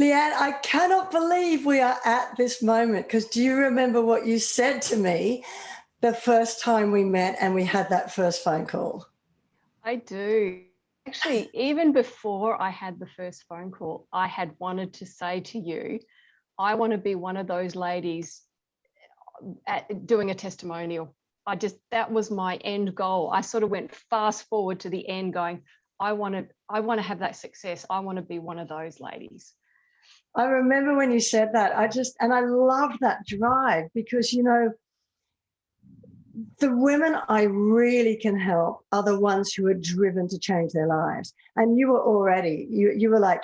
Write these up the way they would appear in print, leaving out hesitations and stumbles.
Leanne, I cannot believe we are at this moment, because do you remember what you said to me the first time we met and we had that first phone call? I do. Actually, even before I had the first phone call, I had wanted to say to you, I want to be one of those ladies at doing a testimonial. That was my end goal. I sort of went fast forward to the end going, I want to have that success. I want to be one of those ladies. I remember when you said that. And I love that drive, because, the women I really can help are the ones who are driven to change their lives. And you were already, you were like,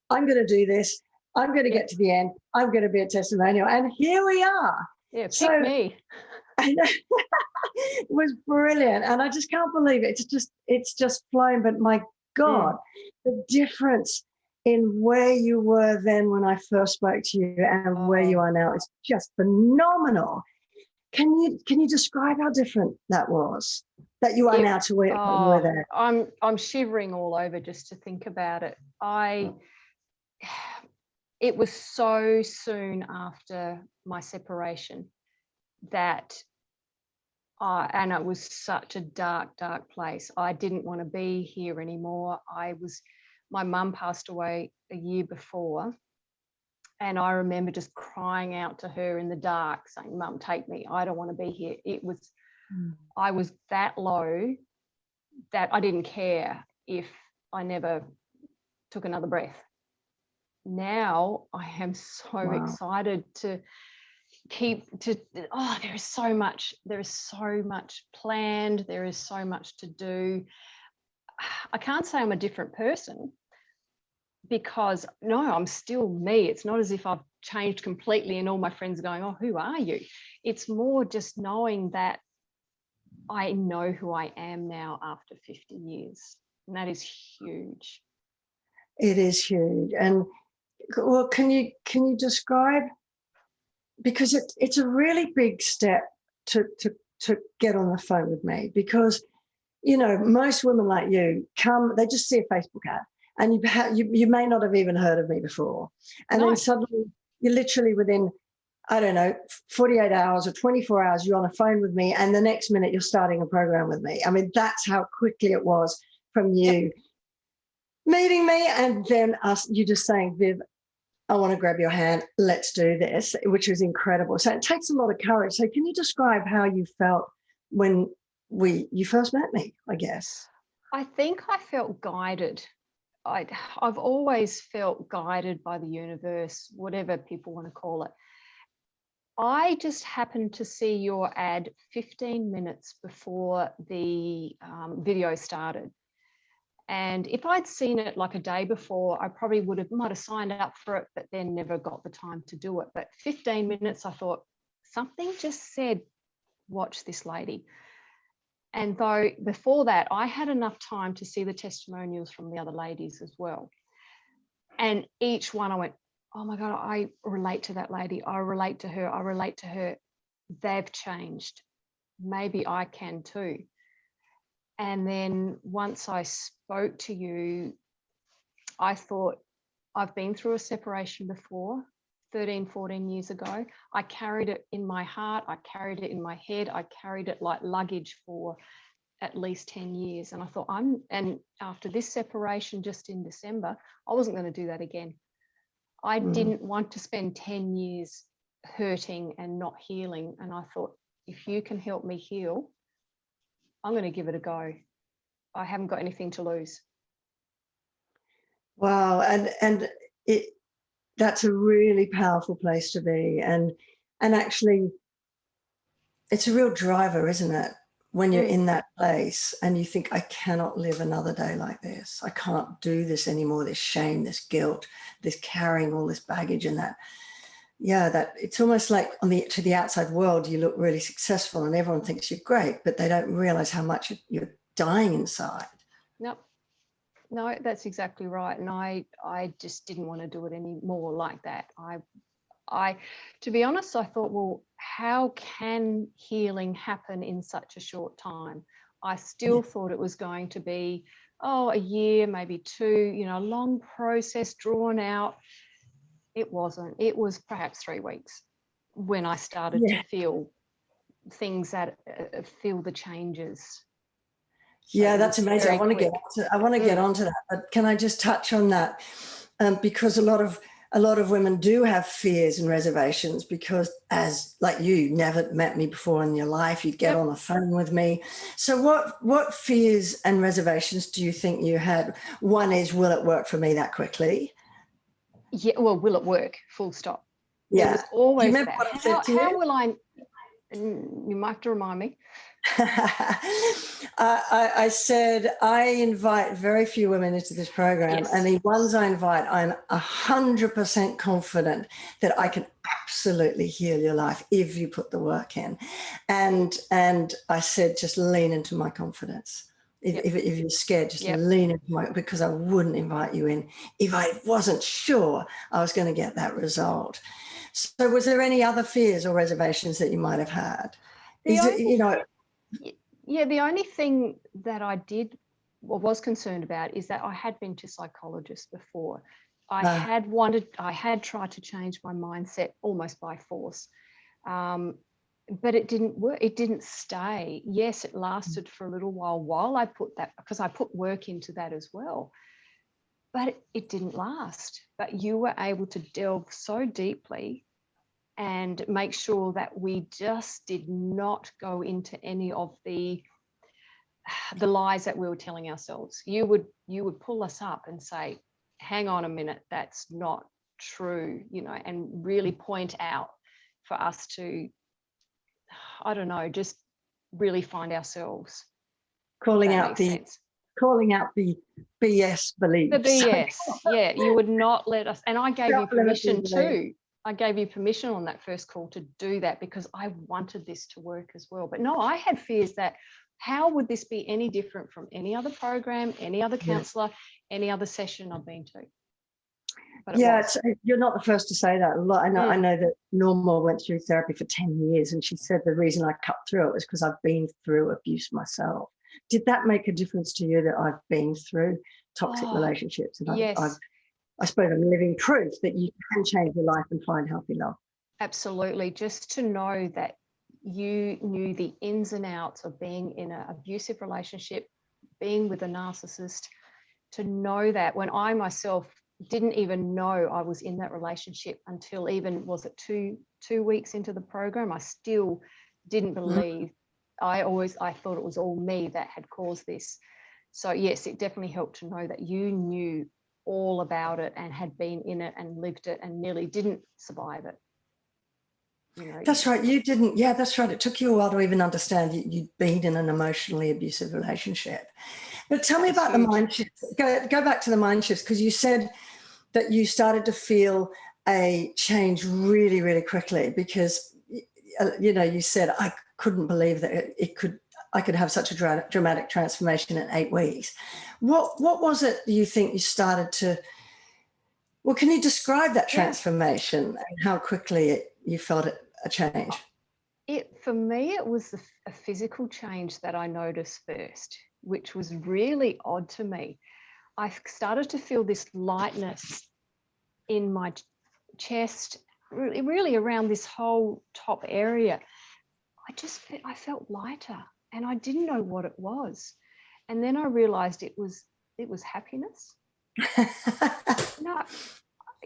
I'm going to do this. I'm going to get to the end. I'm going to be a testimonial. And here we are. Yeah, pick So me. it was brilliant. And I just can't believe it. It's just flown. But my God, the difference in where you were then when I first spoke to you and where you are now is just phenomenal. Can you describe how different that was, that you are now to where you were there? I'm shivering all over just to think about it. It was so soon after my separation that and it was such a dark place. I didn't want to be here anymore. My mum passed away a year before, and I remember just crying out to her in the dark saying, Mum, take me. I don't want to be here. I was that low that I didn't care if I never took another breath. Now I am so excited to there is so much planned. There is so much to do. I can't say I'm a different person, because no, I'm still me. It's not as if I've changed completely and all my friends are going, oh, who are you? It's more just knowing that I know who I am now after 50 years. And that is huge. It is huge. And well, can you describe, because it's a really big step to get on the phone with me, because most women like you they just see a Facebook ad, and you may not have even heard of me before, and then suddenly you're literally within, I don't know, 48 hours or 24 hours, you're on a phone with me, and the next minute you're starting a program with me. I mean, that's how quickly it was from you meeting me, and then you just saying, Viv, I want to grab your hand, let's do this, which was incredible. So it takes a lot of courage. So can you describe how you felt when you first met me, I guess? I think I felt guided. I've always felt guided by the universe, whatever people want to call it. I just happened to see your ad 15 minutes before the video started. And if I'd seen it like a day before, I probably might have signed up for it, but then never got the time to do it. But 15 minutes, I thought, something just said, watch this lady. And though before that, I had enough time to see the testimonials from the other ladies as well. And each one I went, oh my God, I relate to that lady. I relate to her. I relate to her. They've changed. Maybe I can too. And then once I spoke to you, I thought, I've been through a separation before, 13, 14 years ago. I carried it in my heart. I carried it in my head. I carried it like luggage for at least 10 years. And I thought, and after this separation just in December, I wasn't going to do that again. I didn't want to spend 10 years hurting and not healing. And I thought, if you can help me heal, I'm going to give it a go. I haven't got anything to lose. Wow. And that's a really powerful place to be. And actually, it's a real driver, isn't it? When you're in that place and you think, I cannot live another day like this. I can't do this anymore. This shame, this guilt, this carrying all this baggage, and that it's almost like to the outside world, you look really successful and everyone thinks you're great, but they don't realize how much you're dying inside. No, that's exactly right. And I just didn't want to do it anymore like that. To be honest, I thought, well, how can healing happen in such a short time? I still thought it was going to be, a year, maybe 2, a long process drawn out. It wasn't. It was perhaps 3 weeks when I started Yeah. to feel things that feel the changes. So Yeah, it that's was amazing. very quick. I want to get onto that, but can I just touch on that? Because a lot of women do have fears and reservations because, as like you never met me before in your life, you'd get Yep. on the phone with me. So what fears and reservations do you think you had? One is, will it work for me that quickly? Yeah, well, will it work? Full stop. There Yeah. was Do you always remember that. what I said to How you? will I? You might have to remind me. I said I invite very few women into this program, Yes. and the ones I invite, I'm 100% confident that I can absolutely heal your life if you put the work in. And I said, just lean into my confidence. If you're scared, just lean into my, because I wouldn't invite you in if I wasn't sure I was going to get that result. So was there any other fears or reservations that you might have had? Is it, you know, Yeah, the only thing that I did or was concerned about is that I had been to psychologists before. I had tried to change my mindset almost by force, but it didn't work. It didn't stay. Yes, it lasted for a little while I put that, because I put work into that as well, but it didn't last. But you were able to delve so deeply and make sure that we just did not go into any of the lies that we were telling ourselves. You would pull us up and say, hang on a minute, that's not true, and really point out for us to, I don't know, just really find ourselves. calling out the BS beliefs. The BS. Yeah, you would not let us, and I gave you permission too. I gave you permission on that first call to do that because I wanted this to work as well. But no, I had fears that how would this be any different from any other program, any other counsellor, any other session I've been to? But you're not the first to say that. I know that Norma went through therapy for 10 years, and she said the reason I cut through it was because I've been through abuse myself. Did that make a difference to you that I've been through toxic relationships? And yes. I suppose I'm living proof that you can change your life and find healthy love. Absolutely. Just to know that you knew the ins and outs of being in an abusive relationship, being with a narcissist, to know that when I myself didn't even know I was in that relationship until even, was it two weeks into the program, I still didn't believe. I thought it was all me that had caused this. So yes, it definitely helped to know that you knew all about it and had been in it and lived it and nearly didn't survive it. That's right. You didn't. Yeah, that's right. It took you a while to even understand you'd been in an emotionally abusive relationship. But tell me about the mind shifts. Go back to the mind shifts, because you said that you started to feel a change really, really quickly because, you said, I couldn't believe that I could have such a dramatic transformation in 8 weeks. What was it you think you started to, well, can you describe that transformation and how quickly you felt a change? For me, it was a physical change that I noticed first, which was really odd to me. I started to feel this lightness in my chest, really around this whole top area. I felt lighter, and I didn't know what it was. And then I realized it was happiness. No,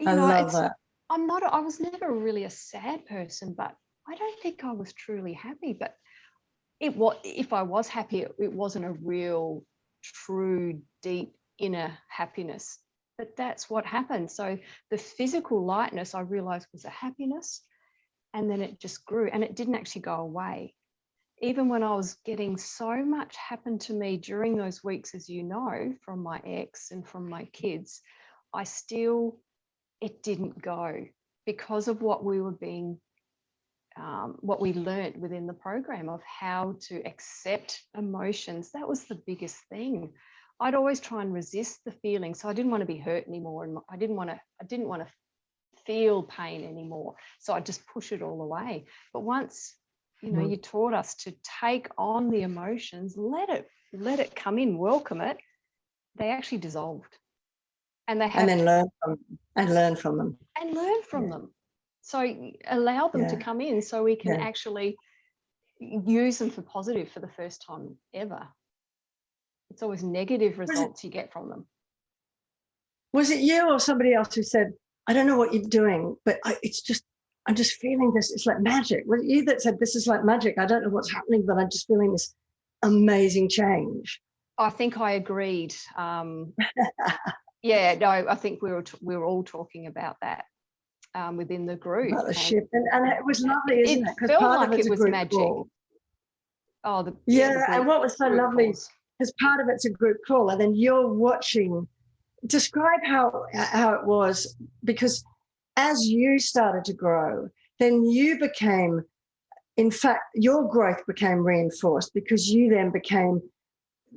I love that. I was never really a sad person, but I don't think I was truly happy. But if I was happy, it wasn't a real, true, deep inner happiness. But that's what happened. So the physical lightness I realized was a happiness, and then it just grew, and it didn't actually go away. Even when I was getting so much happen to me during those weeks, as you know, from my ex and from my kids, it didn't go because of what we learned within the program of how to accept emotions. That was the biggest thing. I'd always try and resist the feeling. So I didn't want to be hurt anymore. And I didn't want to feel pain anymore. So I just push it all away. But once, you taught us to take on the emotions, let it come in, welcome it, they actually dissolved. And they have and then learn from them. and learn from them. So allow them to come in so we can actually use them for positive for the first time ever. It's always negative results you get from them. Was it you or somebody else who said, I don't know what you're doing, but I'm just feeling this. It's like magic. Was it you that said, this is like magic? I don't know what's happening, but I'm just feeling this amazing change. I think I agreed. Yeah, no, I think we were all talking about that within the group. About the shift. And it was lovely, isn't it? It felt like it was magic. Call. Oh, and what was so lovely, because part of it's a group call, and then you're watching. Describe how it was, because as you started to grow, then you became, in fact, your growth became reinforced because you then became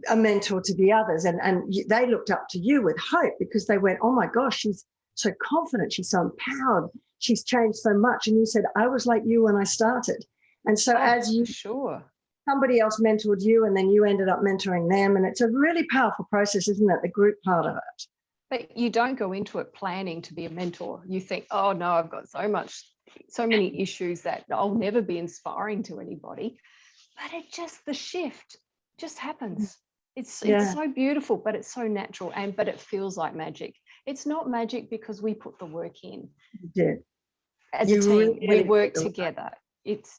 a mentor to the others, and they looked up to you with hope because they went, oh my gosh, she's so confident, she's so empowered, she's changed so much. And you said, I was like you when I started. And so as you somebody else mentored you, and then you ended up mentoring them, and it's a really powerful process, isn't it, the group part of it? But you don't go into it planning to be a mentor. You think, oh no, I've got so many issues that I'll never be inspiring to anybody. But the shift just happens. It's so beautiful, but it's so natural, but it feels like magic. It's not magic because we put the work in. You did. As a team, we work together. But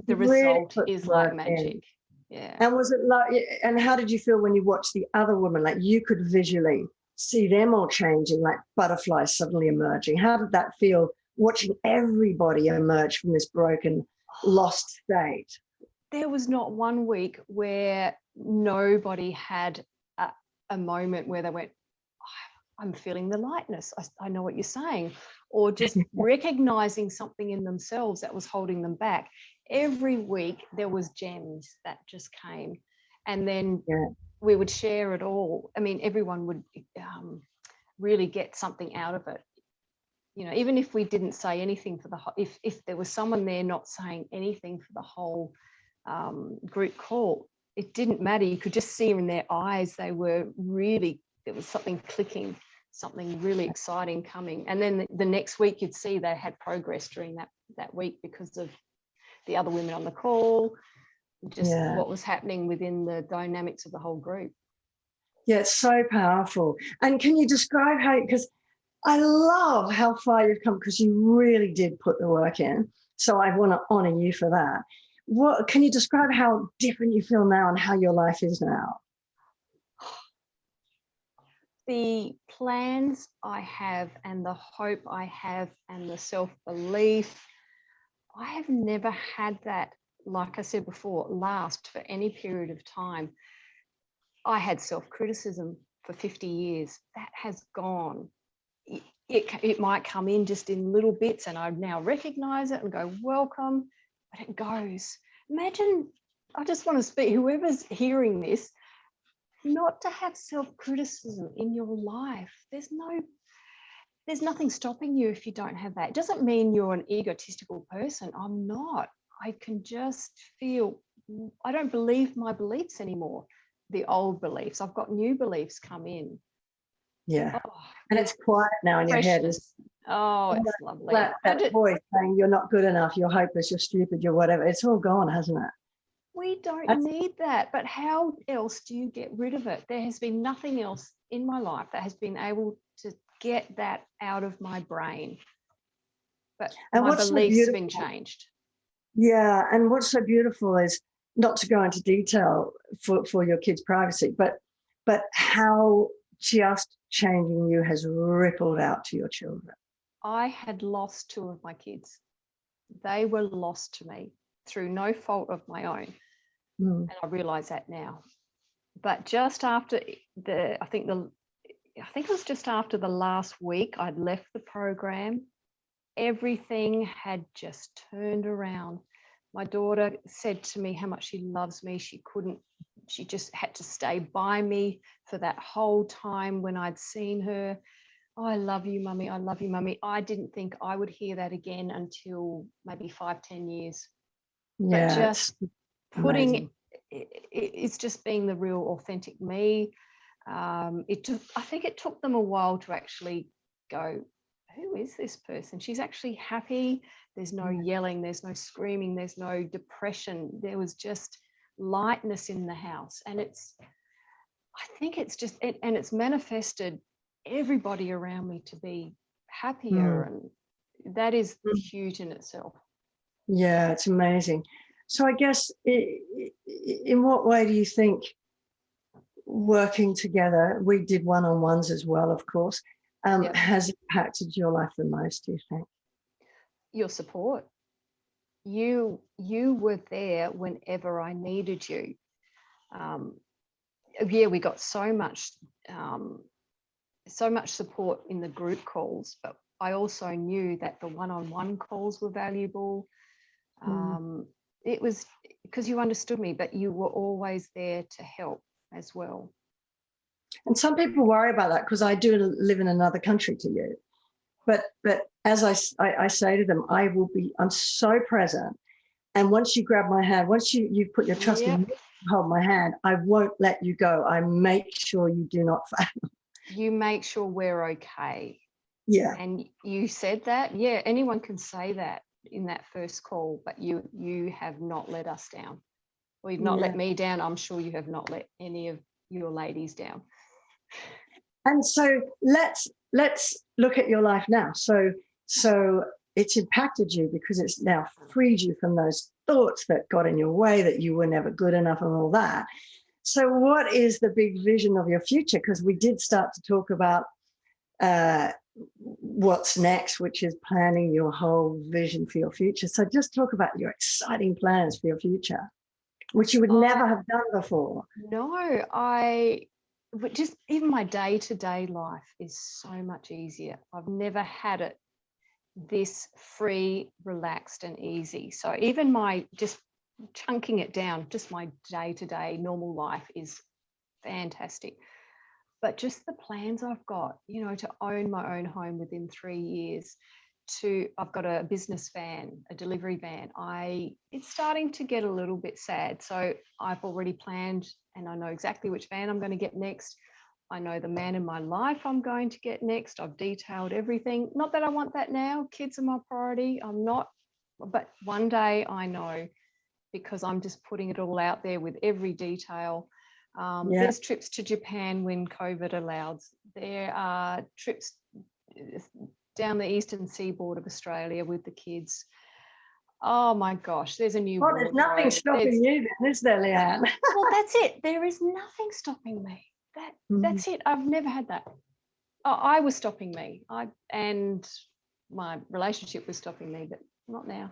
the result is like magic. Yeah. And was it like? And how did you feel when you watched the other women? Like you could visually see them all changing, like butterflies suddenly emerging. How did that feel, watching everybody emerge from this broken, lost state? There was not one week where nobody had a moment where they went, oh, I'm feeling the lightness. I know what you're saying. Or just recognizing something in themselves that was holding them back. Every week there was gems that just came. And then we would share it all. I mean, everyone would really get something out of it. You know, even if we didn't say anything for the whole, if there was someone there not saying anything for the whole group call, it didn't matter. You could just see in their eyes, they were really, there was something clicking, something really exciting coming. And then the next week you'd see they had progress during that week because of the other women on the call, just what was happening within the dynamics of the whole group. Yeah, it's so powerful. And can you describe how, because I love how far you've come, because you really did put the work in. So I want to honor you for that. What can you describe how different you feel now and how your life is now? The plans I have and the hope I have and the self-belief, I have never had that, like I said before, last for any period of time. I had self-criticism for 50 years. That has gone. It might come in just in little bits, and I now recognize it and go, welcome, but it goes. Imagine, I just want to speak, whoever's hearing this, not to have self-criticism in your life. There's nothing stopping you if you don't have that. It doesn't mean you're an egotistical person. I'm not. I can just feel, I don't believe my beliefs anymore, the old beliefs. I've got new beliefs come in. Yeah. Oh, and it's quiet now in your head. It's lovely. That voice saying you're not good enough, you're hopeless, you're stupid, you're whatever. It's all gone, hasn't it? We don't need that. But how else do you get rid of it? There has been nothing else in my life that has been able to get that out of my brain. But my beliefs have been changed. Yeah. And what's so beautiful is, not to go into detail for your kids' privacy, but how just changing you has rippled out to your children. I had lost 2 of my kids. They were lost to me through no fault of my own. And I realize that now. But just after I think it was just after the last week I'd left the program, everything had just turned around. My daughter said to me how much she loves me. She just had to stay by me for that whole time when I'd seen her. Oh, I love you, Mummy. I love you, Mummy. I didn't think I would hear that again until maybe 5-10 years. Yeah, but just putting, it's just being the real authentic me. I think it took them a while to actually go, who is this person? She's actually happy. There's no yelling, there's no screaming, there's no depression. There was just lightness in the house. And I think it's just, and it's manifested everybody around me to be happier. And that is huge in itself. Yeah, it's amazing. So I guess in what way do you think working together, we did one-on-ones as well, of course, has impacted your life the most, do you think? Your support. You were there whenever I needed you. We got so much support in the group calls, but I also knew that the one-on-one calls were valuable. It was because you understood me, but you were always there to help as well. And some people worry about that because I do live in another country to you. But as I say to them, I'm so present. And once you grab my hand, once you put your trust in me, hold my hand, I won't let you go. I make sure you do not fail. You make sure we're okay. Yeah. And you said that. Yeah, anyone can say that in that first call, but you have not let us down. Well, you've not let me down. I'm sure you have not let any of your ladies down. And so let's look at your life now. So it's impacted you because it's now freed you from those thoughts that got in your way, that you were never good enough and all that. So what is the big vision of your future? Because we did start to talk about what's next, which is planning your whole vision for your future. So just talk about your exciting plans for your future, which you would never have done before. No, but just even my day-to-day life is so much easier. I've never had it this free, relaxed and easy. So even my just chunking it down, just my day-to-day normal life is fantastic. But just the plans I've got, to own my own home within 3 years, I've got a business van, a delivery van. It's starting to get a little bit sad. So I've already planned and I know exactly which van I'm going to get next. I know the man in my life I'm going to get next. I've detailed everything. Not that I want that now. Kids are my priority. I'm not, but one day I know, because I'm just putting it all out there with every detail. There's trips to Japan when COVID allows. There are trips down the eastern seaboard of Australia with the kids. Oh my gosh, there's a new Well, there's nothing stopping you then, is there, Leanne? Well, that's it. There is nothing stopping me. That's it. I've never had that. I was stopping me. And my relationship was stopping me, but not now.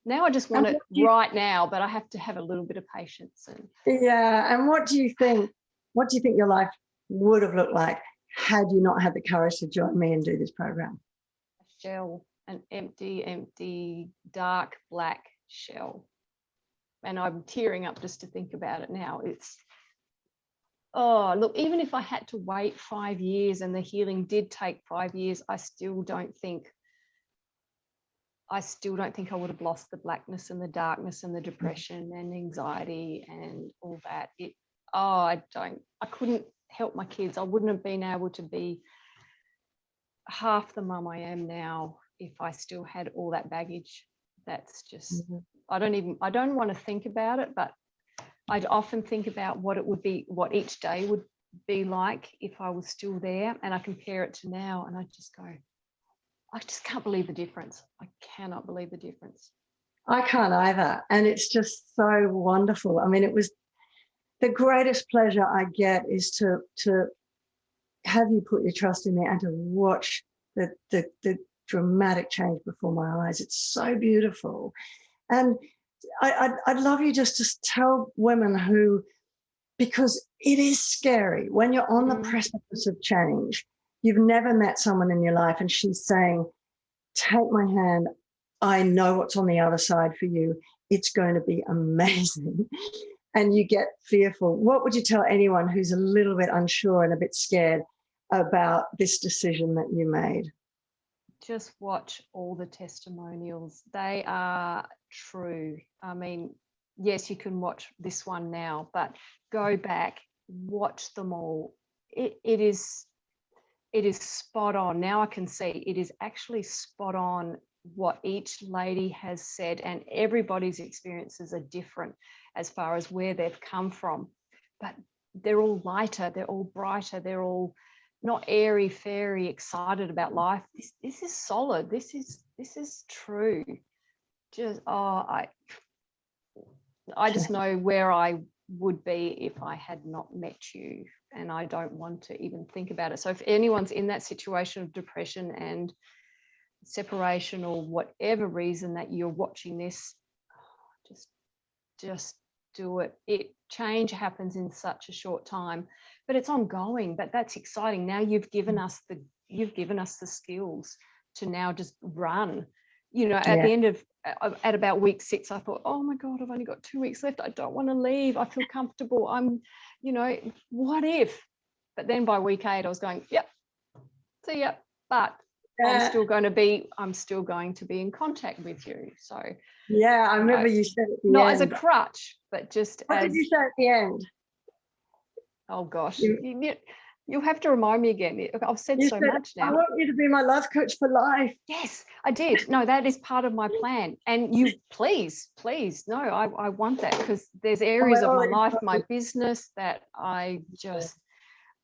Now I just want it right now, but I have to have a little bit of patience. And what do you think your life would have looked like had you not had the courage to join me and do this program? A shell, an empty, dark, black shell. And I'm tearing up just to think about it now. Look, even if I had to wait 5 years and the healing did take 5 years, I still don't think I would have lost the blackness and the darkness and the depression and anxiety and all that. I couldn't help my kids. I wouldn't have been able to be half the mum I am now if I still had all that baggage. That's just, I don't want to think about it, but I'd often think about what it would be, what each day would be like if I was still there, and I compare it to now and I just go, I just can't believe the difference. I cannot believe the difference. I can't either. And it's just so wonderful. I mean, it was the greatest pleasure I get is to have you put your trust in me and to watch the dramatic change before my eyes. It's so beautiful. And I'd love you just to tell women who, because it is scary when you're on the precipice of change. You've never met someone in your life and she's saying, take my hand. I know what's on the other side for you. It's going to be amazing. And you get fearful. What would you tell anyone who's a little bit unsure and a bit scared about this decision that you made? Just watch all the testimonials. They are true. I mean, yes, you can watch this one now, but go back, watch them all. it is spot on. Now I can see it is actually spot on what each lady has said, and everybody's experiences are different as far as where they've come from, but they're all lighter, they're all brighter, they're all not airy fairy excited about life. This is solid, this is true. Just I just know where I would be if I had not met you, and I don't want to even think about it. So if anyone's in that situation of depression and separation, or whatever reason that you're watching this, just do it. Change happens in such a short time, but it's ongoing. But that's exciting. Now you've given us the skills to now just run. At the end of at about week 6, I thought, oh my God, I've only got 2 weeks left. I don't want to leave. I feel comfortable. I'm, what if? But then by week 8, I was going, yep, see ya. But I'm still going to be in contact with you. So yeah, I remember you said at the not end. as a crutch, but just what did you say at the end? Oh gosh, you'll have to remind me again. I've said so much now. I want you to be my life coach for life. Yes, I did. No, that is part of my plan. And you, please, no, I want that, because there's areas of my life, my business, that I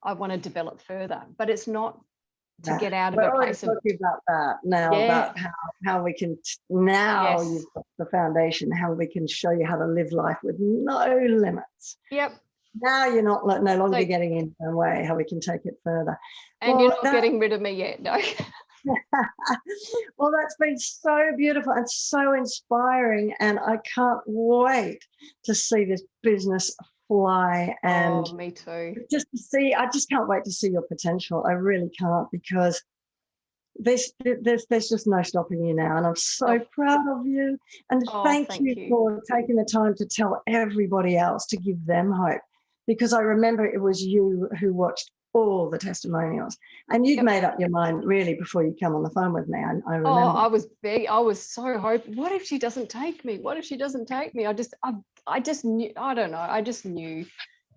want to develop further. But it's not to get out of a place of talking about that now, about how we can now you've got the foundation, how we can show you how to live life with no limits. Yep. Now you're no longer getting in the way, how we can take it further. And you're not getting rid of me yet, no. Well, that's been so beautiful and so inspiring, and I can't wait to see this business fly. And me too. I just can't wait to see your potential. I really can't, because there's just no stopping you now, and I'm so proud of you. And thank you for taking the time to tell everybody else, to give them hope, because I remember it was you who watched all the testimonials, and you'd made up your mind really before you come on the phone with me. I remember. I was so hoping, what if she doesn't take me? What if she doesn't take me? I just knew, I don't know, I just knew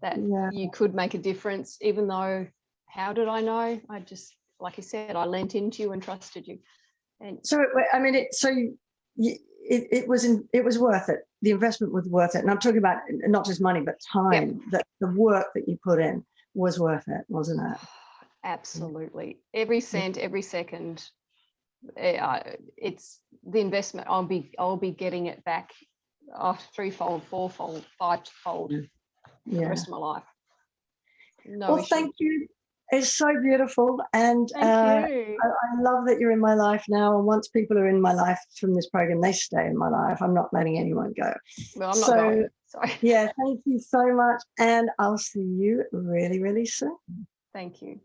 that you could make a difference, even though, how did I know? I just, like you said, I leant into you and trusted you. And so, I mean, it was worth it. The investment was worth it. And I'm talking about not just money, but time, that the work that you put in was worth it, wasn't it? Absolutely. Every cent, every second, it's the investment. I'll be getting it back threefold, fourfold, fivefold for the rest of my life. No issue. Thank you. It's so beautiful, and thank you. I love that you're in my life now. And once people are in my life from this program, they stay in my life. I'm not letting anyone go. Well, I'm not going. Sorry. Yeah, thank you so much, and I'll see you really, really soon. Thank you.